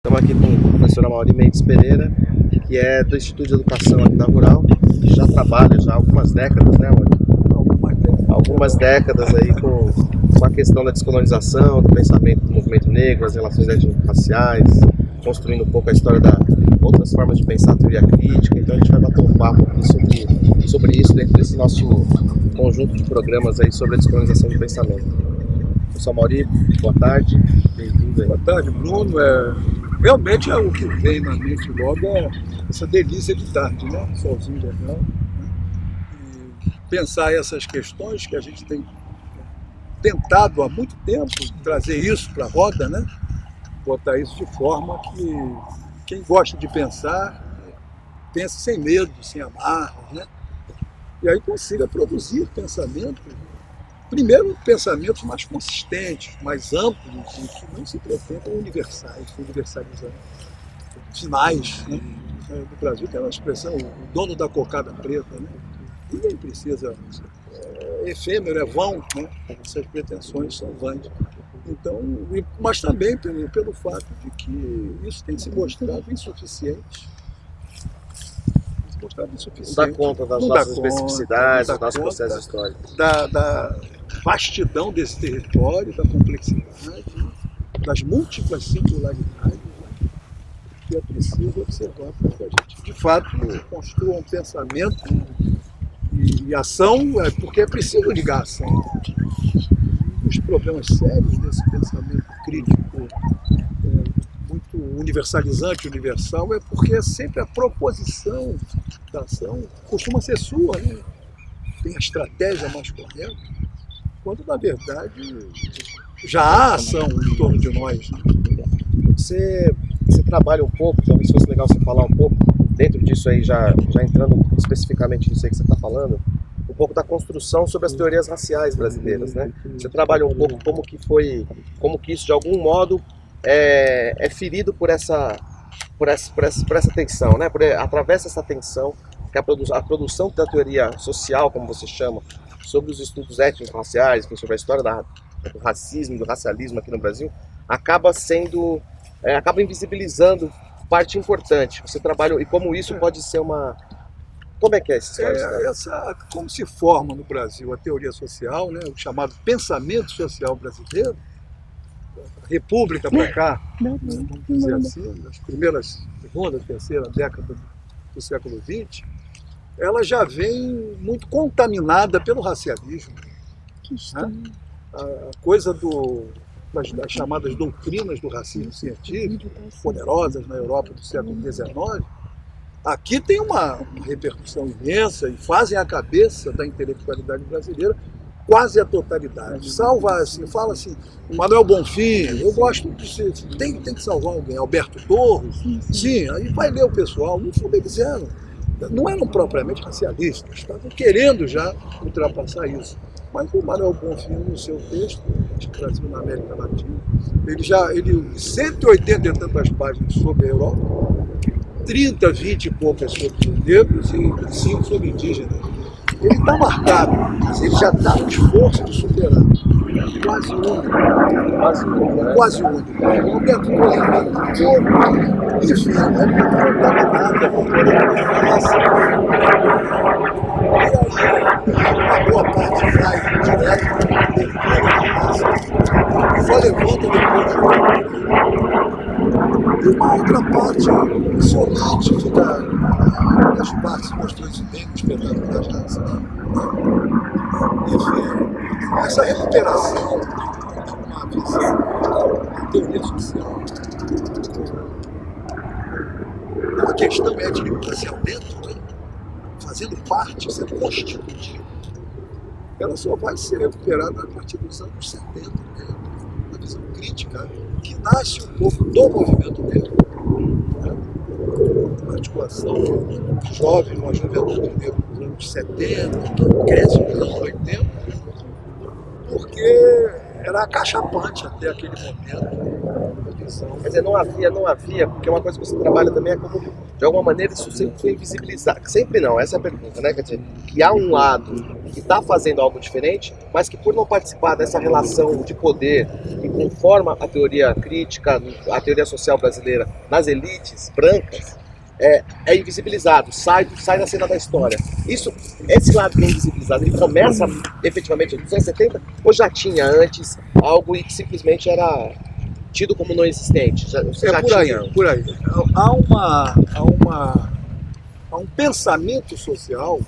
Estamos aqui com a professora Mauri Mendes Pereira, que é do Instituto de Educação aqui da Rural, que já trabalha já há algumas décadas, né, Mauri? Algumas décadas aí com a questão da descolonização, do pensamento do movimento negro, as relações étnico-raciais, construindo um pouco a história da outras formas de pensar a teoria crítica. Então a gente vai bater um papo aqui sobre isso dentro desse nosso conjunto de programas aí sobre a descolonização do pensamento. Professor Mauri, boa tarde, bem-vindo aí. Boa tarde, Bruno. Realmente o que vem na mente logo é essa delícia de tarde, né? Solzinho legal, né? E pensar essas questões que a gente tem tentado há muito tempo trazer isso para a roda, né? Botar isso de forma que quem gosta de pensar pense sem medo, sem amarras, né? E aí consiga produzir pensamento. Primeiro, pensamentos mais consistentes, mais amplos e que não se pretendam universalizando. Finais, né? No Brasil tem uma expressão, o dono da cocada preta, né? Ninguém precisa, é efêmero, é vão, né? Essas pretensões são vãs. Então, mas também pelo fato de que isso tem se mostrado insuficiente. Não dá conta das nossas especificidades, dos nossos processos históricos. Da vastidão desse território, da complexidade, das múltiplas singularidades, né, que é preciso observar para que a gente, de fato, construa um pensamento e ação, porque é preciso ligar a ação. Um dos problemas sérios desse pensamento crítico muito universalizante, universal, é porque é sempre a proposição da ação costuma ser sua, né? Tem a estratégia mais correta, quando na verdade já há ação em torno de nós. Né? Você trabalha um pouco, talvez fosse legal você falar um pouco, dentro disso aí, já entrando especificamente nisso aí que você está falando, um pouco da construção sobre as teorias raciais brasileiras, né? Você trabalha um pouco como que isso de algum modo é ferido por essa tensão, né? Através dessa tensão, que a produção da teoria social, como você chama, sobre os estudos étnico-raciais, sobre a história do racismo, do racialismo aqui no Brasil, acaba invisibilizando parte importante. Você trabalha, e como isso pode ser uma... Como é que é essa história? Como se forma no Brasil a teoria social, né? O chamado pensamento social brasileiro, República para cá, vamos dizer assim, nas primeiras, segunda, terceira década do século XX, ela já vem muito contaminada pelo racialismo. Né? A coisa das chamadas doutrinas do racismo científico, poderosas na Europa do século XIX, aqui tem uma repercussão imensa e fazem a cabeça da intelectualidade brasileira quase a totalidade. Salva, assim, fala assim, o Manuel Bonfim, eu gosto de ser, tem que salvar alguém, Alberto Torres, sim, aí vai ler o pessoal, no fundo eles não eram propriamente racialistas, estavam querendo já ultrapassar isso. Mas o Manuel Bonfim, no seu texto, Brasil na América Latina, ele 180 e tantas páginas sobre a Europa, 30, 20 e poucas sobre os negros e 5 sobre indígenas. Ele está marcado, mas ele já está no esforço de superar. Quase único. O Alberto Torres enfim, é muito contaminada por toda a raça. E aí, uma boa parte vai direto para a leitura da raça. Só levanta depois de e uma outra parte solítica das partes mostrou isso bem no espetáculo das raças. Enfim, essa recuperação de uma visão da teoria social, uma questão étnico-racial dentro, né? Fazendo parte, sendo constitutiva, ela só vai ser recuperada a partir dos anos 70, né? Uma visão crítica que nasce um pouco do movimento negro, né? Uma articulação jovem, uma juventude negra nos anos 70, que cresce nos anos 80, porque era era acachapante até aquele momento. A visão. Quer dizer, não havia, porque uma coisa que você trabalha também é como, de alguma maneira, isso sempre foi invisibilizado. Sempre não, essa é a pergunta, né? Quer dizer, que há um lado que está fazendo algo diferente, mas que por não participar dessa relação de poder que conforma a teoria crítica, a teoria social brasileira nas elites brancas, é invisibilizado, sai da cena da história. Esse lado que é invisibilizado, ele começa efetivamente nos anos 70 ou já tinha antes algo e que simplesmente era tido como não existente? Por aí. Há um pensamento social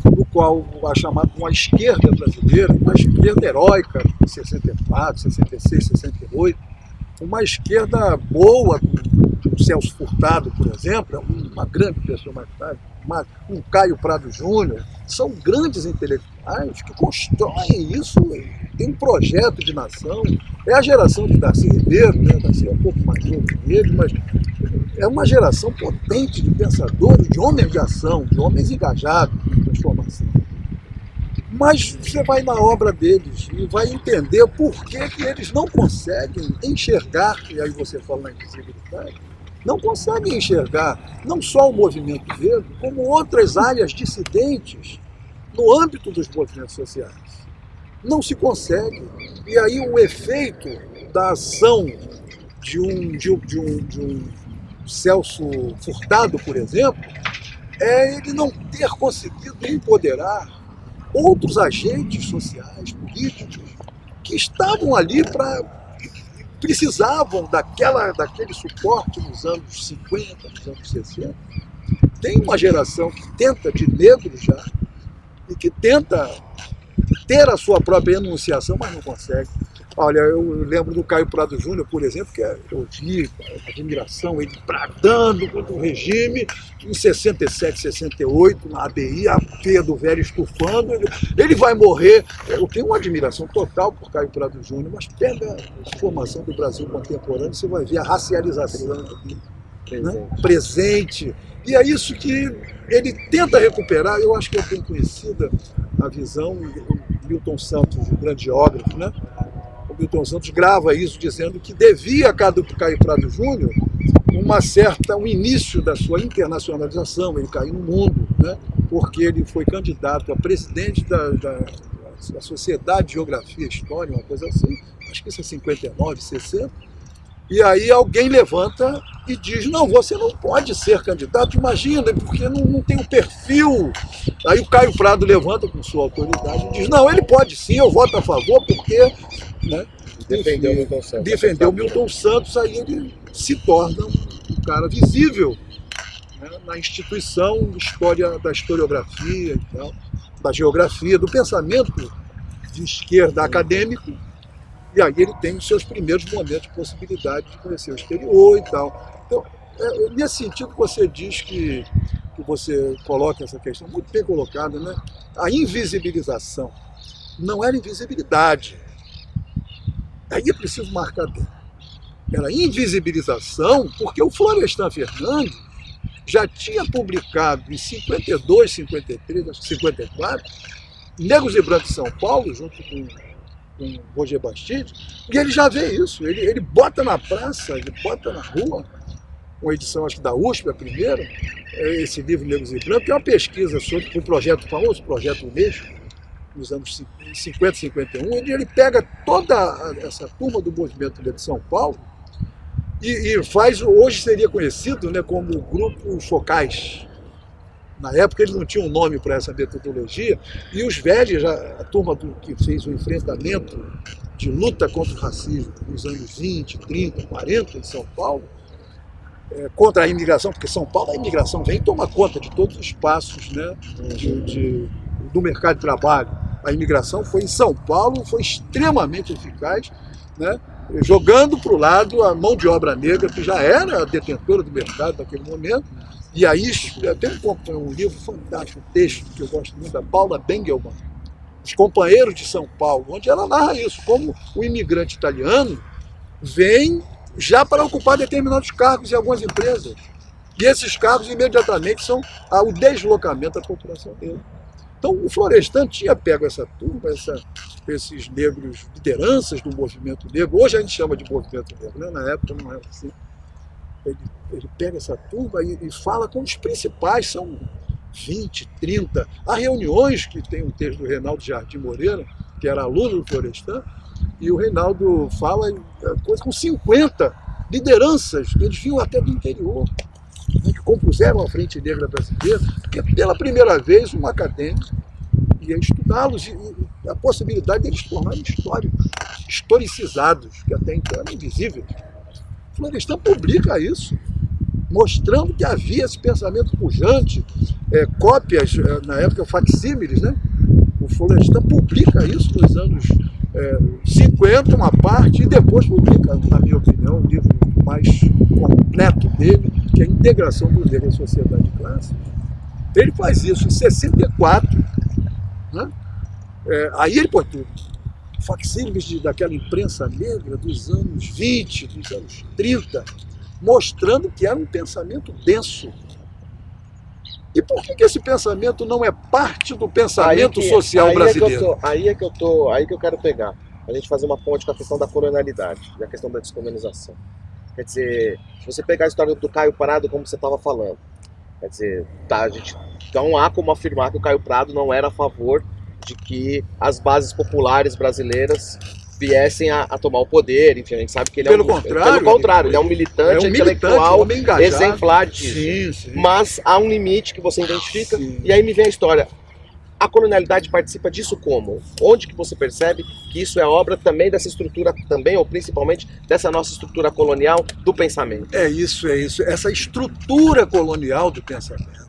no qual a chamada uma esquerda brasileira, uma esquerda heróica de 64, 66, 68, uma esquerda boa, o Celso Furtado, por exemplo, é uma grande pessoa mais tarde, um Caio Prado Júnior, são grandes intelectuais que constroem isso, tem um projeto de nação. É a geração de Darcy Ribeiro, né? Darcy é um pouco mais novo que ele, mas é uma geração potente de pensadores, de homens de ação, de homens engajados em transformação. Mas você vai na obra deles e vai entender por que eles não conseguem enxergar, e aí você fala na invisibilidade, não conseguem enxergar não só o movimento verde, como outras áreas dissidentes no âmbito dos movimentos sociais. Não se consegue. E aí o efeito da ação de um Celso Furtado, por exemplo, é ele não ter conseguido empoderar outros agentes sociais, políticos, que estavam ali precisavam daquele suporte nos anos 50, nos anos 60. Tem uma geração que tenta, de negros já, e que tenta ter a sua própria enunciação, mas não consegue. Olha, eu lembro do Caio Prado Júnior, por exemplo, que eu vi a admiração, ele bradando contra o regime, em 67, 68, na ABI, a feia do velho estufando, ele vai morrer. Eu tenho uma admiração total por Caio Prado Júnior, mas pega a formação do Brasil contemporâneo, você vai ver a racialização presente. E é isso que ele tenta recuperar. Eu acho que eu tenho conhecida a visão, o Milton Santos, o grande geógrafo, né? O Milton Santos grava isso dizendo que devia a Caio Prado Júnior um início da sua internacionalização. Ele caiu no mundo, né? Porque ele foi candidato a presidente da Sociedade de Geografia e História, uma coisa assim, acho que isso é 59, 60. E aí alguém levanta e diz, não, você não pode ser candidato, imagina, porque não tem o perfil. Aí o Caio Prado levanta com sua autoridade e diz, não, ele pode sim, eu voto a favor, porque... Né, defendeu o Milton Santos. Defendeu o Milton Santos, aí ele se torna um cara visível, né, na instituição da historiografia e tal, da geografia, do pensamento de esquerda acadêmico. E aí ele tem os seus primeiros momentos de possibilidade de conhecer o exterior e tal. Então, nesse sentido que você diz que você coloca essa questão, muito bem colocada, né? A invisibilização não era invisibilidade. Aí é preciso marcar bem. Era invisibilização porque o Florestan Fernandes já tinha publicado em 52, 53, acho que 54, Negros e Brancos de São Paulo, junto com Roger Bastide, e ele já vê isso, ele bota na praça, ele bota na rua, uma edição acho que da USP, a primeira, esse livro Negros e Brancos, que é uma pesquisa sobre o projeto famoso, o projeto Unesco, nos anos 50, 51, ele pega toda essa turma do movimento de São Paulo e faz, hoje seria conhecido, né, como o Grupo Focais. Na época eles não tinham um nome para essa metodologia, e os velhos, a turma que fez o enfrentamento de luta contra o racismo nos anos 20, 30, 40 em São Paulo, contra a imigração, porque São Paulo, a imigração vem e toma conta de todos os espaços, né, do mercado de trabalho. A imigração foi em São Paulo, foi extremamente eficaz, né, jogando para o lado a mão de obra negra, que já era a detentora do mercado naquele momento. E aí tem um livro fantástico, um texto que eu gosto muito, da Paula Bengelman, Os Companheiros de São Paulo, onde ela narra isso, como o imigrante italiano vem já para ocupar determinados cargos em algumas empresas. E esses cargos imediatamente são o deslocamento da população dele. Então o Florestan tinha pego essa turma, esses negros, lideranças do movimento negro, hoje a gente chama de movimento negro, né? Na época não era assim. Ele pega essa turma e fala com os principais, são 20, 30. Há reuniões que tem um texto do Reinaldo Jardim Moreira, que era aluno do Florestan, e o Reinaldo fala coisa com 50 lideranças, eles vinham até do interior, né, que compuseram a Frente Negra Brasileira, porque pela primeira vez um acadêmico ia estudá-los e a possibilidade deles se tornarem históricos, historicizados, que até então eram invisíveis. O Florestan publica isso, mostrando que havia esse pensamento pujante, cópias, na época facsímiles, né? O Florestan publica isso nos anos 50, uma parte, e depois publica, na minha opinião, um livro mais completo dele, que é a Integração do Negro à Sociedade de Classe. Ele faz isso em 64, né? Aí ele põe tudo. Facsímiles daquela imprensa negra dos anos 20, dos anos 30, mostrando que era um pensamento denso. E por que esse pensamento não é parte do pensamento social brasileiro? Aí que eu quero pegar. A gente fazer uma ponte com a questão da colonialidade e a questão da descolonização. Quer dizer, se você pegar a história do Caio Prado, como você estava falando, quer dizer, então há como afirmar que o Caio Prado não era a favor de que as bases populares brasileiras viessem a tomar o poder, enfim, a gente sabe que ele pelo contrário, ele é um militante intelectual exemplar disso. Sim. Mas há um limite que você identifica, Sim. E aí me vem a história. A colonialidade participa disso como? Onde que você percebe que isso é obra também dessa estrutura, também ou principalmente dessa nossa estrutura colonial do pensamento? É isso. Essa estrutura colonial do pensamento